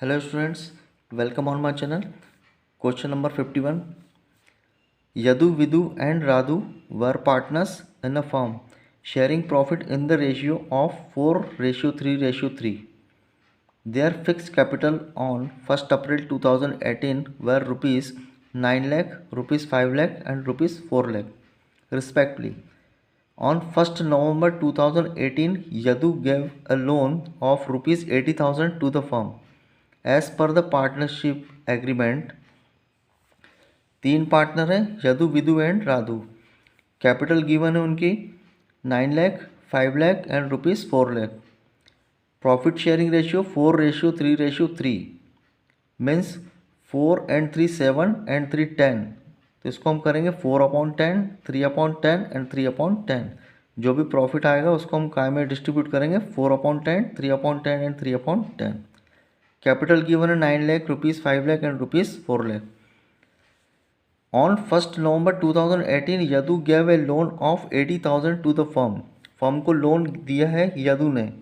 Hello students, welcome on my channel. Question number 51. Yadu, Vidu and Radu were partners in a firm, sharing profit in the ratio of 4:3:3. Their fixed capital on 1st April 2018 were rupees 9 lakh, rupees 5 lakh and rupees 4 lakh respectively. On 1st November 2018, Yadu gave a loan of rupees 80,000 to the firm. As per the partnership agreement, तीन partner हैं Yadu Vidu and Radhu. Capital given है उनकी 9 lakh 5 lakh and rupees 4 lakh. Profit sharing ratio 4:3:3 means 4 and 3 7 and 3 10। तो इसको हम करेंगे 4/10, 3/10 and 3/10। जो भी प्रॉफिट आएगा उसको हम काय में डिस्ट्रीब्यूट करेंगे 4/10, 3/10 एंड 3/10। कैपिटल गिवन है 9 lakh, rupees 5 lakh and rupees 4 lakh. On 1st November 2018, Yadu gave a loan of 80,000 to the firm. Firm को लोन दिया है यदु ने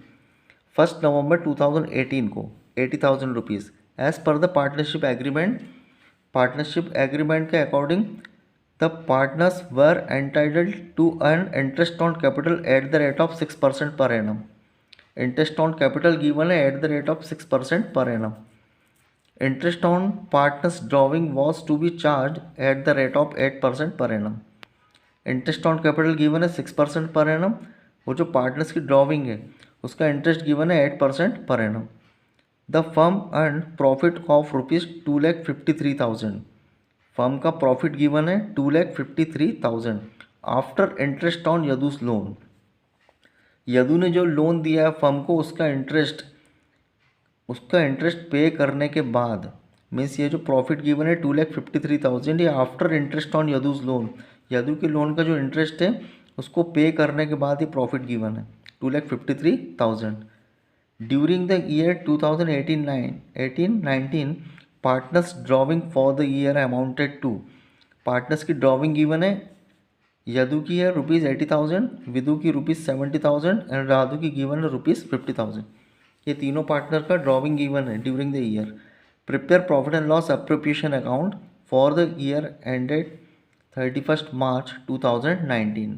1st November 2018 को 80,000 rupees. As per the partnership agreement, partnership agreement के according the partners were entitled to earn interest on capital at the rate of 6% per annum. Interest on capital given है at the rate of 6% per annum. Interest on partners drawing was to be charged at the rate of 8% per annum. Interest on capital given है 6% per annum. वो जो partners की drawing है उसका interest given है 8% per annum. The firm earn profit of rupees 2,53,000। Firm का profit given है 2,53,000 after interest on Yadu's loan. Yadu ने जो लोन दिया है फर्म को उसका इंटरेस्ट पे करने के बाद मीन्स ये जो प्रॉफिट गिवन है 2,53,000 ये after interest on Yadu's loan. Yadu के लोन का जो इंटरेस्ट है उसको पे करने के बाद ये प्रॉफिट गिवन है 2,53,000। During the year 2018-19 partners drawing for the year amounted to. Partners की ड्रॉविंग गिवन है यदु की है रुपीज़ 80,000, विदु की रुपीज़ 70,000 एंड राधु की गिवन है रुपीज़ 50,000। ये तीनों पार्टनर का ड्रॉविंग गिवन है during the year. Prepare profit and loss appropriation account for the year ended 31st March 2019।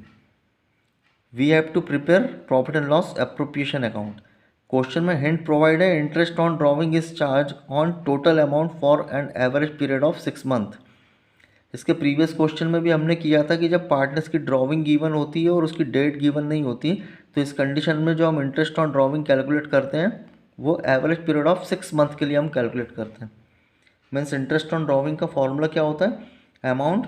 We have to prepare profit and loss appropriation account. Question में hint provide है interest on drawing is charge on total amount for an average period of 6 month. इसके previous question में भी हमने किया था कि जब पार्टनर्स की ड्रॉविंग गिवन होती है और उसकी डेट गिवन नहीं होती तो इस कंडीशन में जो हम इंटरेस्ट ऑन ड्रॉविंग कैलकुलेट करते हैं वो एवरेज पीरियड ऑफ 6 मंथ के लिए हम कैलकुलेट करते हैं। मीन्स इंटरेस्ट ऑन ड्रॉविंग का फॉर्मूला क्या होता है, amount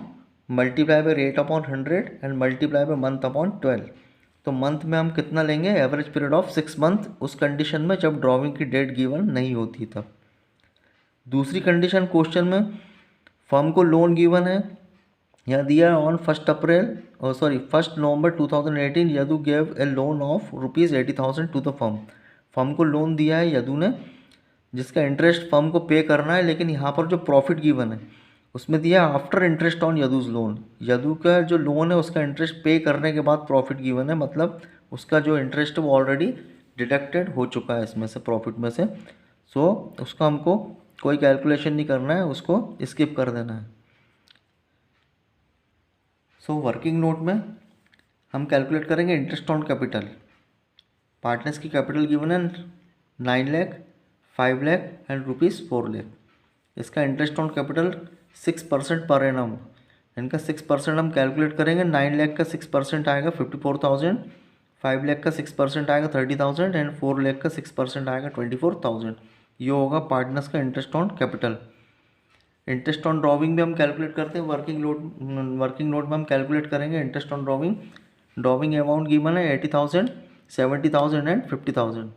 multiply by rate upon 100 and multiply by month upon 12। तो मंथ में हम कितना लेंगे, एवरेज पीरियड ऑफ 6 मंथ, उस कंडीशन में जब ड्रॉविंग की डेट गिवन नहीं होती तब। दूसरी कंडीशन क्वेश्चन में फर्म को लोन गिवन है, यहाँ दिया on 1st November 2018 Yadu gave a loan of rupees 80,000 to the firm. Firm को लोन दिया है यदु ने जिसका इंटरेस्ट फर्म को पे करना है, लेकिन यहाँ पर जो प्रॉफिट गिवन है उसमें दिया after interest on Yadu's loan. Yadu का जो लोन है उसका इंटरेस्ट पे करने के बाद प्रॉफिट गिवन है, मतलब उसका जो इंटरेस्ट है वो ऑलरेडी डिडक्टेड हो चुका है इसमें से, प्रॉफिट में से। सो उसका हमको कोई कैलकुलेशन नहीं करना है, उसको स्किप कर देना है। सो वर्किंग नोट में हम कैलकुलेट करेंगे इंटरेस्ट ऑन कैपिटल। पार्टनर्स की कैपिटल गिवन है 9 लाख, 5 लाख एंड रुपीज़ 4 लाख। इसका interest on capital 6% per annum. इनका 6% हम कैलकुलेट करेंगे। 9 लाख का 6% आएगा 54,000, 5 लाख का 6% आएगा 30,000 एंड 4 लाख का 6% आएगा 24,000। ये होगा पार्टनर्स का interest on capital. Interest on drawing भी हम कैलकुलेट करते हैं, वर्किंग नोट में हम कैलकुलेट करेंगे interest on drawing. Drawing amount given है 80,000, 70,000 एंड 50,000।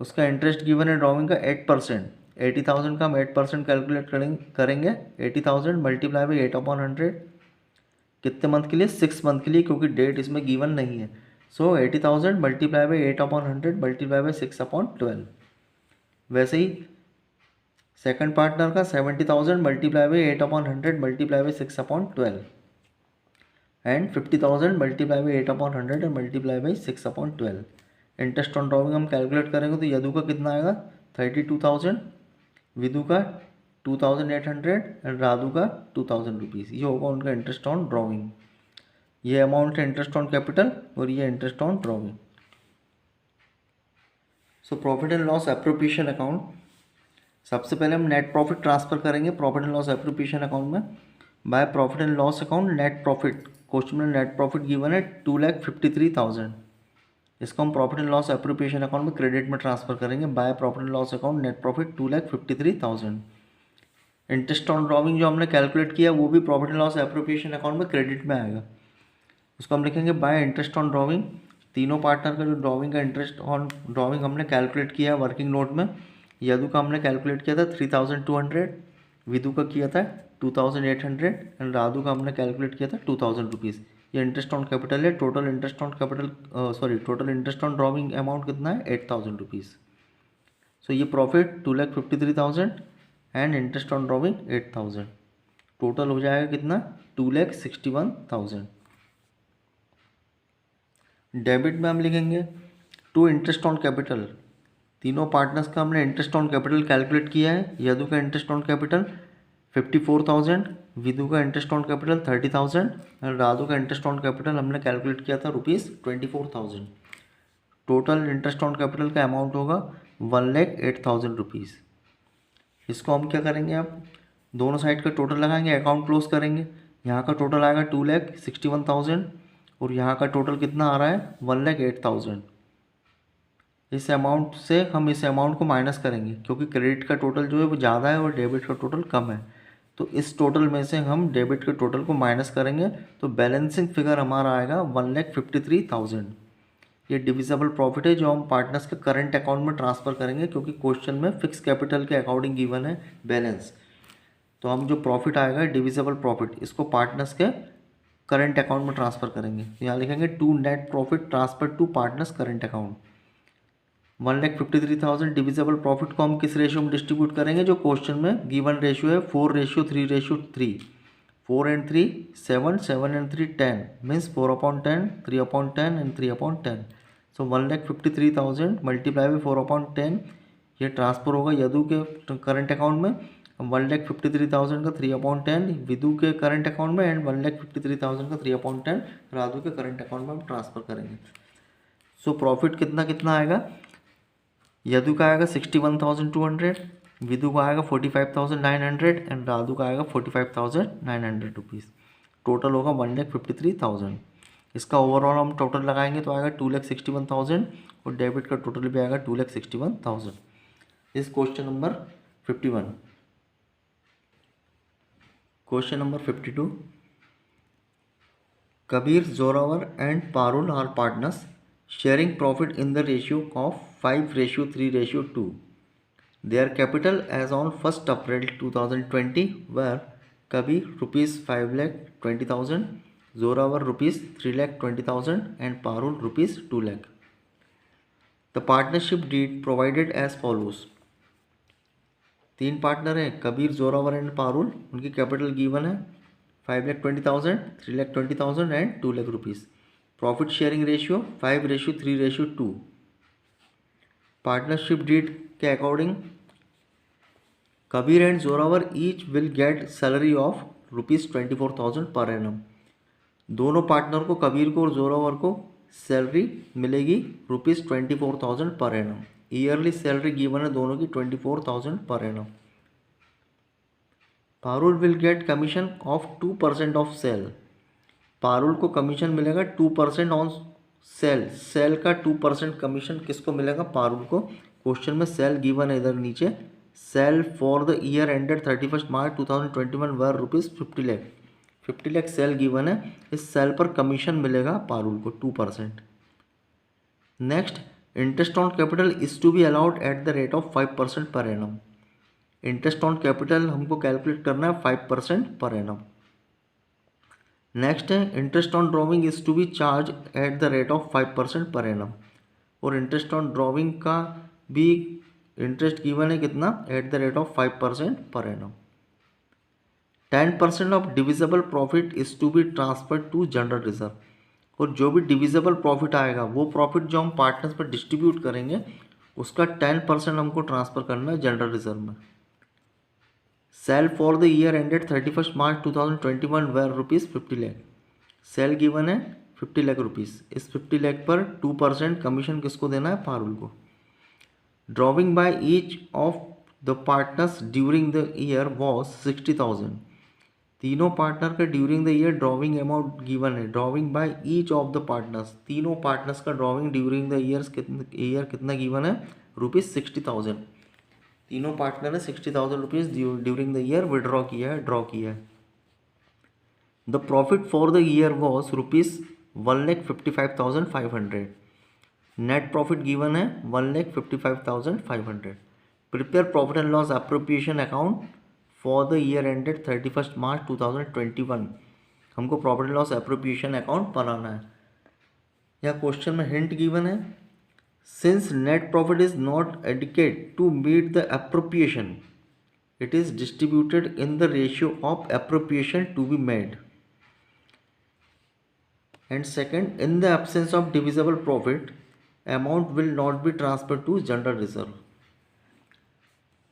उसका इंटरेस्ट गिवन है ड्रॉविंग का 8%। 80,000 का हम 8% कैलकुलेट करेंगे। 80,000 मल्टीप्लाई बाई 8/100 कितने मंथ के लिए, 6 मंथ के लिए, क्योंकि डेट इसमें गिवन नहीं है। सो 80,000 मल्टीप्लाई बाई 8/100 मल्टीप्लाई बाई 6/12। वैसे ही सेकंड पार्टनर का 70,000 multiply by 8/100 multiply by 6/12 and 50,000 multiply by 8/100 and multiply by 6/12। Interest on drawing हम कैलकुलेट करेंगे तो यदु का कितना आएगा 32,000 विदु का 2800 एंड राधु का 2000 रुपीज़। ये होगा उनका इंटरेस्ट ऑन ड्रॉइंग। ये अमाउंट है इंटरेस्ट ऑन कैपिटल और ये interest on drawing. So profit and loss appropriation account, सबसे पहले हम नेट प्रॉफिट ट्रांसफर करेंगे profit and loss appropriation account में। By profit and loss account net profit, question में नेट प्रॉफिट गिवन है 2,53,000। इसको हम profit and loss appropriation account में क्रेडिट में ट्रांसफर करेंगे। By profit and loss account net profit 2,53,000। Interest on drawing जो हमने कैलकुलेट किया वो भी profit and loss appropriation account में क्रेडिट में आएगा। उसको हम लिखेंगे बाय इंटरेस्ट ऑन ड्रॉइंग। तीनों पार्टनर का जो ड्रॉइंग का इंटरेस्ट ऑन ड्रॉइंग हमने कैलकुलेट किया वर्किंग नोट में। यदु का हमने कैलकुलेट किया था 3,200, विदु का किया था 2,800 एंड राधु का हमने कैलकुलेट किया था 2,000 रुपीज़। ये इंटरेस्ट ऑन कैपिटल है। Total interest on capital total interest on drawing amount कितना है 8,000 रुपीज़। सो ये profit 2,53,000 and interest on drawing 8,000, total हो जाएगा कितना 2,61,000। डेबिट में हम लिखेंगे टू इंटरेस्ट ऑन कैपिटल। तीनों पार्टनर्स का हमने इंटरेस्ट ऑन कैपिटल कैलकुलेट किया है। यदु का इंटरेस्ट ऑन कैपिटल 54,000, विदु का interest on capital 30,000 and Radhu का इंटरेस्ट ऑन कैपिटल हमने कैलकुलेट किया था ₹24,000। टोटल इंटरेस्ट ऑन कैपिटल का अमाउंट होगा 1,08,000 रुपीज़। इसको हम क्या करेंगे, अब दोनों साइड का टोटल लगाएंगे, अकाउंट क्लोज करेंगे। यहाँ का टोटल आएगा 2,61,000 और यहाँ का टोटल कितना आ रहा है 1,08,000। इस अमाउंट से हम इस अमाउंट को माइनस करेंगे क्योंकि क्रेडिट का टोटल जो है वो ज़्यादा है और डेबिट का टोटल कम है। तो इस टोटल में से हम डेबिट के टोटल को माइनस करेंगे तो बैलेंसिंग फिगर हमारा आएगा 1,53,000। ये डिविजिबल प्रॉफिट है जो हम पार्टनर्स के करंट अकाउंट में ट्रांसफ़र करेंगे क्योंकि क्वेश्चन में फिक्स कैपिटल के अकॉर्डिंग गिवन है बैलेंस। तो हम जो प्रॉफिट आएगा डिविजिबल प्रॉफिट, इसको पार्टनर्स के करंट अकाउंट में ट्रांसफ़र करेंगे। यहाँ लिखेंगे to net profit transfer to partners current account. 1,53,000 divisible profit को हम किस रेशियो में डिस्ट्रीब्यूट करेंगे, जो क्वेश्चन में गिवन रेशियो है 4:3:3। 4 and 3 7, 7 and 3 10 means 4/10, 3/10 and 3/10। So 1,53,000 multiply by 4/10 ये ट्रांसफ़र होगा यदु के करंट अकाउंट में। 1,53,000 का 3/10 विदु के करंट अकाउंट में एंड 1,53,000 का 3/10 राधु के करंट अकाउंट में हम ट्रांसफ़र करेंगे। सो प्रॉफिट कितना कितना आएगा, यदु का आएगा 61,200, विदु का आएगा 45,900 एंड राधु का आएगा 45,900 रुपीज़। टोटल होगा 1,53,000। इसका ओवरऑल हम टोटल लगाएंगे तो आएगा 2,61,000 और डेबिट का टोटल भी आएगा 2,61,000। इस question number 51। Question number 52, Kabir, Zorawar and Parul are partners sharing profit in the ratio of 5:3:2. Their capital as on 1st April 2020 were Kabir ₹5,20,000, Zoravar ₹3,20,000 and Parul ₹2,00,000. The partnership deed provided as follows. तीन partner हैं Kabir, Zorawar and Parul. उनकी capital given है 5,20,000, 3,20,000 and 2,00,000 rupees. Profit sharing ratio 5:3:2। Partnership deed के according Kabir and Zorawar each will get salary of ₹24,000 per annum. दोनों partner को, कबीर को और जोरावर को, सैलरी मिलेगी ₹24,000 per annum. Yearly salary given है दोनों की 24,000 पर annum. Parul will get commission of 2% of sale. Parul को कमीशन मिलेगा 2% ऑन सेल। सेल का 2% कमीशन किसको मिलेगा, पारुल को। क्वेश्चन में सेल गिवन है इधर नीचे। Sale for the year ended 31 March 2021 were ₹50 lakh. 50 lakh sale given है। इस सेल पर कमीशन मिलेगा पारुल को 2%। Next, interest on capital is to be allowed at the rate of 5% per annum. Interest on capital हमको कैलकुलेट करना है 5% पर एनम। नेक्स्ट है, interest on drawing is to be charge at the rate of 5% per annum. और interest on drawing का भी interest given है कितना, eight the rate of 5% per annum. 10% of divisible profit is to be transferred to general reserve. और जो भी divisible profit आएगा वो प्रॉफिट जो हम पार्टनर्स पर डिस्ट्रीब्यूट करेंगे उसका 10% हमको ट्रांसफ़र करना है जनरल रिजर्व में। Sale for the year ended 31 March 2021 were rupees 50 lakh. Sale given है 50 लाख रुपीज़। इस 50 लाख पर 2% कमीशन किसको देना है? पारुल को। Drawing by each of the partners during the year was 60,000। तीनों पार्टनर का during the year drawing amount given है। Drawing by each of the partners, तीनों पार्टनर्स का ड्रॉविंग ड्यूरिंग द ईयर कितना गिवन है? रुपीज़ 60,000। तीनों पार्टनर ने 60,000 rupees during the year withdraw किया है, ड्रॉ किया है। The profit for the year was rupees 1,55,500। Net profit given है 1,55,500। Prepare profit and loss appropriation account for the year ended 31 March 2021। हमको profit and loss appropriation account बनाना है। या question में हिंट गिवन है, since net profit is not adequate to meet the appropriation, it is distributed in the ratio of appropriation to be made. And second, in the absence of divisible profit, amount will not be transferred to general reserve.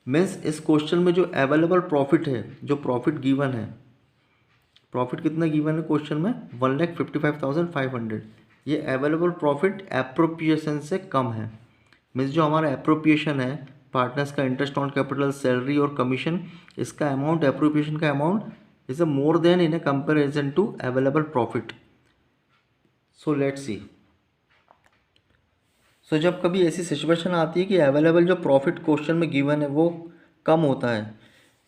Means इस question में जो available profit है, जो profit given है, profit कितना given है question में? 1,55,500। ये अवेलेबल प्रॉफिट एप्रोप्रिएशन से कम है। मीन्स जो हमारा एप्रोप्रिएशन है पार्टनर्स का, इंटरेस्ट ऑन कैपिटल, सैलरी और कमीशन, इसका अमाउंट, एप्रोप्रिएशन का amount is more than in a comparison to available profit. So let's see. So जब कभी ऐसी सिचुएशन आती है कि अवेलेबल जो प्रॉफिट क्वेश्चन में गिवन है वो कम होता है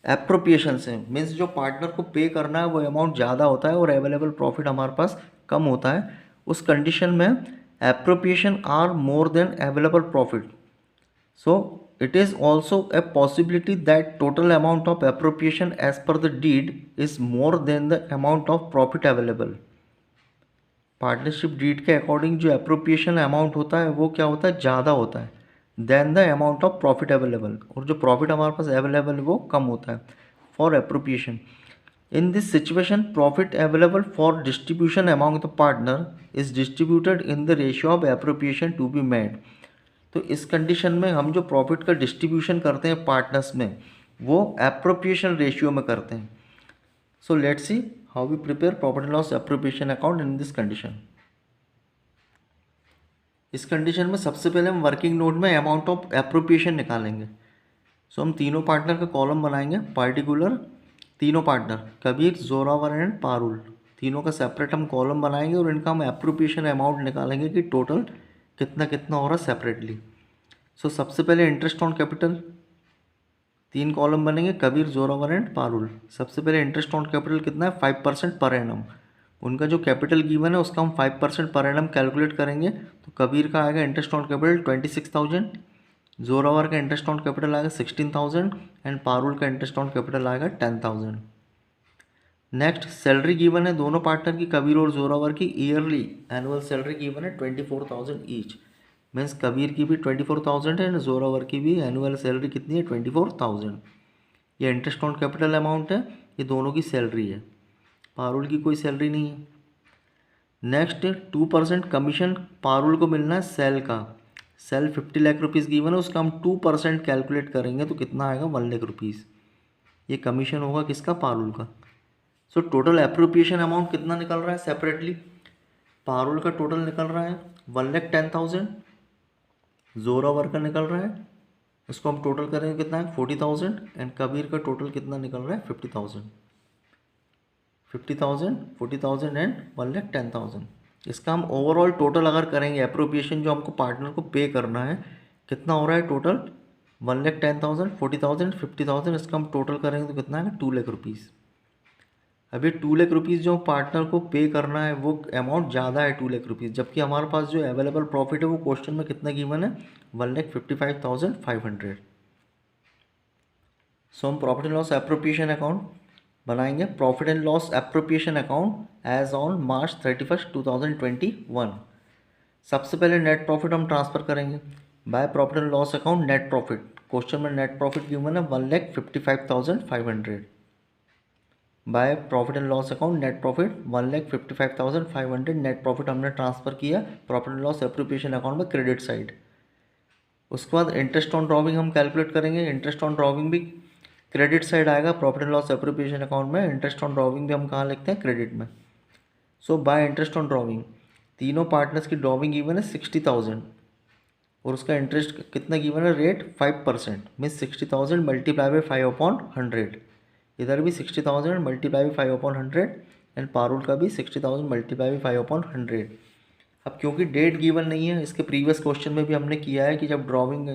एप्रोप्रिएशन से, मीन्स जो पार्टनर को पे करना है वो अमाउंट ज़्यादा होता है और अवेलेबल प्रॉफिट हमारे पास कम होता है, उस कंडीशन में appropriation are more than available profit. So it is also a possibility that total amount of appropriation as per the deed is more than the amount of profit available. Partnership deed के according जो appropriation amount होता है वो क्या होता है? ज़्यादा होता है than the amount of profit available, और जो प्रॉफिट हमारे पास अवेलेबल है वो कम होता है for appropriation. In this situation profit available for distribution among the partner is distributed in the ratio of appropriation to be made. तो इस कंडीशन में हम जो प्रॉफिट का डिस्ट्रीब्यूशन करते हैं पार्टनर्स में वो एप्रोप्रिएशन रेशियो में करते हैं। So let's see how we prepare profit and loss appropriation account in this condition. इस कंडीशन में सबसे पहले हम वर्किंग नोट में अमाउंट ऑफ एप्रोप्रिएशन निकालेंगे। सो हम तीनों पार्टनर का कॉलम बनाएंगे, पार्टिकुलर तीनों पार्टनर कबीर, जोरावर एंड पारुल, तीनों का सेपरेट हम कॉलम बनाएंगे और इनका हम एप्रोप्रिएशन अमाउंट निकालेंगे कि टोटल कितना कितना हो रहा है सेपरेटली। सो सबसे पहले इंटरेस्ट ऑन कैपिटल, 3 कॉलम बनेंगे, कबीर, जोरावर एंड पारुल। सबसे पहले इंटरेस्ट ऑन कैपिटल कितना है? 5% पर एनम। उनका जो कैपिटल गिवन है उसका हम 5% पर एनम कैलकुलेट करेंगे। तो कबीर का आएगा इंटरेस्ट ऑन कैपिटल 26,000, जोरावर का इंटरेस्ट ऑन कैपिटल आएगा 16,000 एंड पारुल का इंटरेस्ट ऑन कैपिटल आएगा 10,000। नेक्स्ट सैलरी गिवन है दोनों पार्टनर की, कबीर और जोरावर की ईयरली एनुअल सैलरी गिवन है 24,000 ईच। मीन्स कबीर की भी 24,000 है एंड जोरावर की भी एनुअल सैलरी कितनी है? 24,000। ये इंटरेस्ट ऑन कैपिटल अमाउंट है, ये दोनों की सैलरी है, पारुल की कोई सैलरी नहीं है। नेक्स्ट 2% कमीशन पारुल को मिलना है सेल का। सेल 50 लाख रुपीज़ गिवन है, उसका हम 2% कैलकुलेट करेंगे तो कितना आएगा? 1 लाख रुपीज़। ये कमीशन होगा किसका? पारुल का। सो टोटल एप्रोप्रिएशन अमाउंट कितना निकल रहा है सेपरेटली? पारुल का टोटल निकल रहा है 1,10,000, जोरावर का निकल रहा है, इसको हम टोटल करेंगे कितना है? 40,000 एंड कबीर का टोटल कितना निकल रहा है? 50,000। 50,000, 40,000 एंड 1,10,000। इसका हम ओवरऑल टोटल अगर करेंगे एप्रोप्रिएशन जो हमको पार्टनर को पे करना है कितना हो रहा है टोटल? 1,10,000, 40,000, 50,000, इसका हम टोटल करेंगे तो कितना है? 2 लाख रुपीज़। अभी 2 लाख रुपीज़ जो पार्टनर को पे करना है वो अमाउंट ज़्यादा है 2 लाख रुपीज़, जबकि हमारे पास जो अवेलेबल प्रॉफिट है वो क्वेश्चन में कितना गिवन है? 1,55,500। सो हम profit and loss appropriation account बनाएंगे। Profit and loss appropriation account as on March 31, 2021। सबसे पहले नेट प्रॉफिट हम ट्रांसफ़र करेंगे by profit and loss account net profit. Question में नेट प्रॉफिट गिवन है 1,55,500 by profit and loss account net profit 1,55,500 net profit हमने transfer किया profit and loss appropriation account में credit side. उसके बाद interest on drawing हम calculate करेंगे। Interest on drawing भी क्रेडिट साइड आएगा profit and loss appropriation account में। इंटरेस्ट ऑन ड्रॉविंग भी हम कहाँ लिखते हैं, क्रेडिट में। सो बाय इंटरेस्ट ऑन ड्रॉविंग, तीनों पार्टनर्स की ड्रॉविंग गिवन है 60,000 और उसका इंटरेस्ट कितना गिवन है, रेट 5%, मीन्स 60,000 मल्टीप्लाई बाई 5/100। इधर भी 60,000 मल्टीप्लाई बाई 5/100 एंड पारुल का भी 60,000 मल्टीप्लाई बाई 5/100। अब क्योंकि डेट गिवन नहीं है, इसके प्रीवियस क्वेश्चन में भी हमने किया है कि जब ड्रॉविंग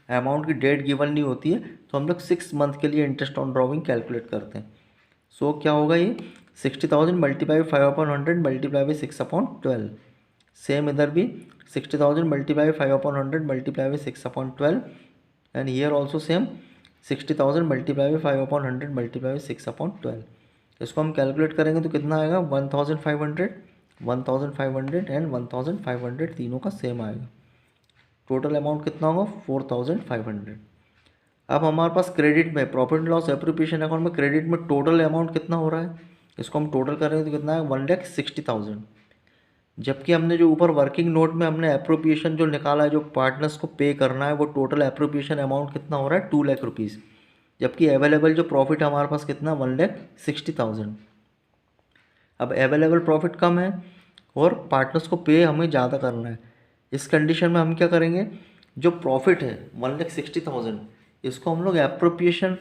अमाउंट की डेट गिवन नहीं होती है तो हम लोग 6 मंथ के लिए इंटरेस्ट ऑन ड्रॉविंग कैलकुलेट करते हैं। सो क्या होगा ये 60,000 multiply by 5/100 multiply by 6/12। Same इधर भी 60,000 multiply by 5/100 multiply by 6/12 and here also same 60,000 multiply by 5/100 multiply by 6/12। इसको हम कैलकुलेट करेंगे तो कितना आएगा 1,500, 1,500 एंड 1,500 तीनों का सेम आएगा। टोटल अमाउंट कितना होगा 4,500। अब हमारे पास क्रेडिट में profit and loss appropriation account में क्रेडिट में टोटल अमाउंट कितना हो रहा है, इसको हम टोटल करेंगे तो कितना है 1,60,000। जबकि हमने जो ऊपर वर्किंग नोट में हमने एप्रोप्रिएशन जो निकाला है, जो पार्टनर्स को पे करना है, वो टोटल एप्रोप्रिएशन अमाउंट कितना हो रहा है 2 लाख रुपीज़। जबकि अवेलेबल जो प्रॉफिट हमारे पास कितना 1,60,000। अब अवेलेबल प्रॉफिट कम है और पार्टनर्स को पे हमें ज़्यादा करना है। इस कंडीशन में हम क्या करेंगे, जो प्रॉफिट है 1,60,000 इसको हम लोग एप्रोप्रिएशन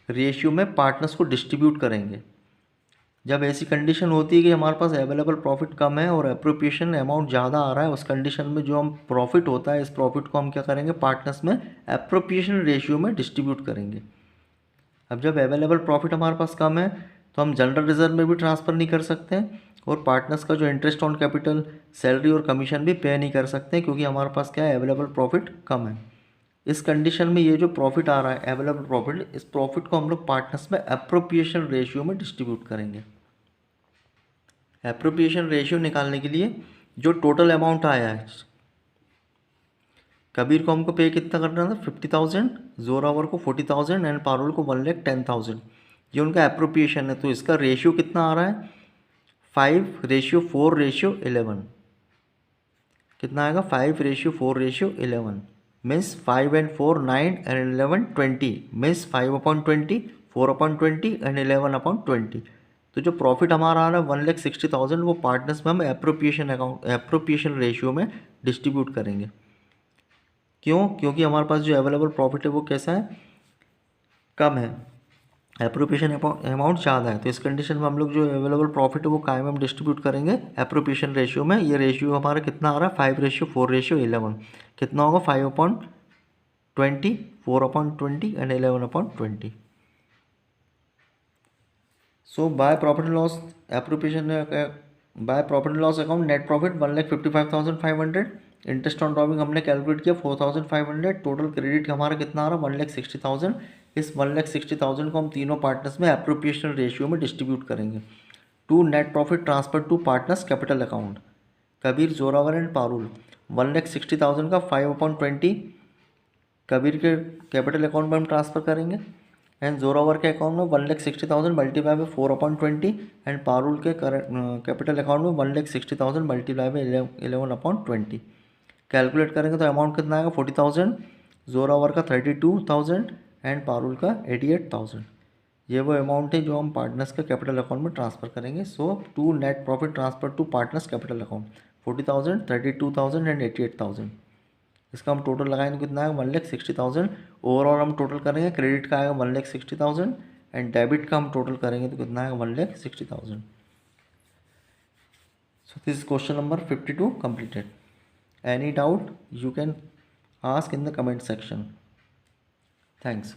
रेशियो में पार्टनर्स को डिस्ट्रीब्यूट करेंगे। जब ऐसी कंडीशन होती है कि हमारे पास अवेलेबल प्रॉफिट कम है और एप्रोप्रिएशन अमाउंट ज़्यादा आ रहा है, उस कंडीशन में जो हम प्रॉफिट होता है, इस प्रॉफिट को हम क्या करेंगे पार्टनर्स में एप्रोप्रिएशन रेशियो में डिस्ट्रीब्यूट करेंगे। अब जब अवेलेबल प्रॉफिट हमारे पास कम है तो हम जनरल रिजर्व में भी ट्रांसफ़र नहीं कर सकते हैं और पार्टनर्स का जो इंटरेस्ट ऑन कैपिटल, सैलरी और कमीशन भी पे नहीं कर सकते हैं, क्योंकि हमारे पास क्या है अवेलेबल प्रॉफिट कम है। इस कंडीशन में ये जो प्रॉफिट आ रहा है अवेलेबल प्रॉफिट, इस प्रॉफिट को हम लोग पार्टनर्स में एप्रोप्रिएशन रेशियो में डिस्ट्रीब्यूट करेंगे। एप्रोप्रिएशन रेशियो निकालने के लिए जो टोटल अमाउंट आया है, कबीर को हमको पे कितना करना था 50,000, जोरावर को 40,000 एंड पारुल को 1,10,000। ये उनका एप्रोप्रिएशन है। तो इसका रेशियो कितना आ रहा है 5:4:11। कितना आएगा 5:4:11 means 5 and 4 9 and 11 20 means 5/20, 4/20 and 11/20। तो जो प्रॉफिट हमारा आ रहा है 1,60,000 वो पार्टनर्स में हम एप्रोप्रिएशन रेशियो में डिस्ट्रीब्यूट करेंगे। क्यों, क्योंकि हमारे पास जो अवेलेबल प्रॉफिट है वो कैसा है, कम है, एप्रोप्रिएशन अमाउंट ज़्यादा है। तो इस कंडीशन में हम लोग जो अवेलेबल प्रॉफिट है वो कायम हम डिस्ट्रीब्यूट करेंगे एप्रोप्रिएशन रेशियो में। ये रेशियो हमारा कितना आ रहा है 5:4:11। कितना होगा 5/20, 4/20 and 11/20। So bye profit and loss appropriation bye profit and loss account net profit 1,55,500। Interest on drawing हमने कैलकुलेट किया 4,500। टोटल क्रेडिट हमारा कितना आ रहा है 1,60,000। इस 1,60,000 को हम तीनों पार्टनर्स में एप्रोप्रिएशन रेशियो में डिस्ट्रीब्यूट करेंगे। To net profit transfer to partners capital account, Kabir, Zorawar and Parul 1,60,000 का 5/20 कबीर के कैपिटल अकाउंट में हम ट्रांसफ़र करेंगे एंड जोरावर के अकाउंट में 1,60,000 मल्टीप्लाई बाई 4/20 एंड पारुल के कैपिटल अकाउंट में 1,60,000 मल्टीप्लाई बाई 11/20। कैलकुलेट करेंगे तो अमाउंट कितना आएगा 40,000, जोरावर का 32,000 एंड पारुल का 88,000। ये वो अमाउंट है जो हम पार्टनर्स के कैपिटल अकाउंट में ट्रांसफ़र करेंगे। So to net profit transfer to partners capital account 40,000, 32,000 and 88,000। इसका हम टोटल लगाएंगे कितना आएगा 1,60,000। ओवरऑल हम टोटल करेंगे, क्रेडिट का आएगा 1,60,000 एंड डेबिट का हम टोटल करेंगे तो कितना आएगा 1,60,000। So this question number 52 completed. Any doubt you can ask in the comment section. Thanks.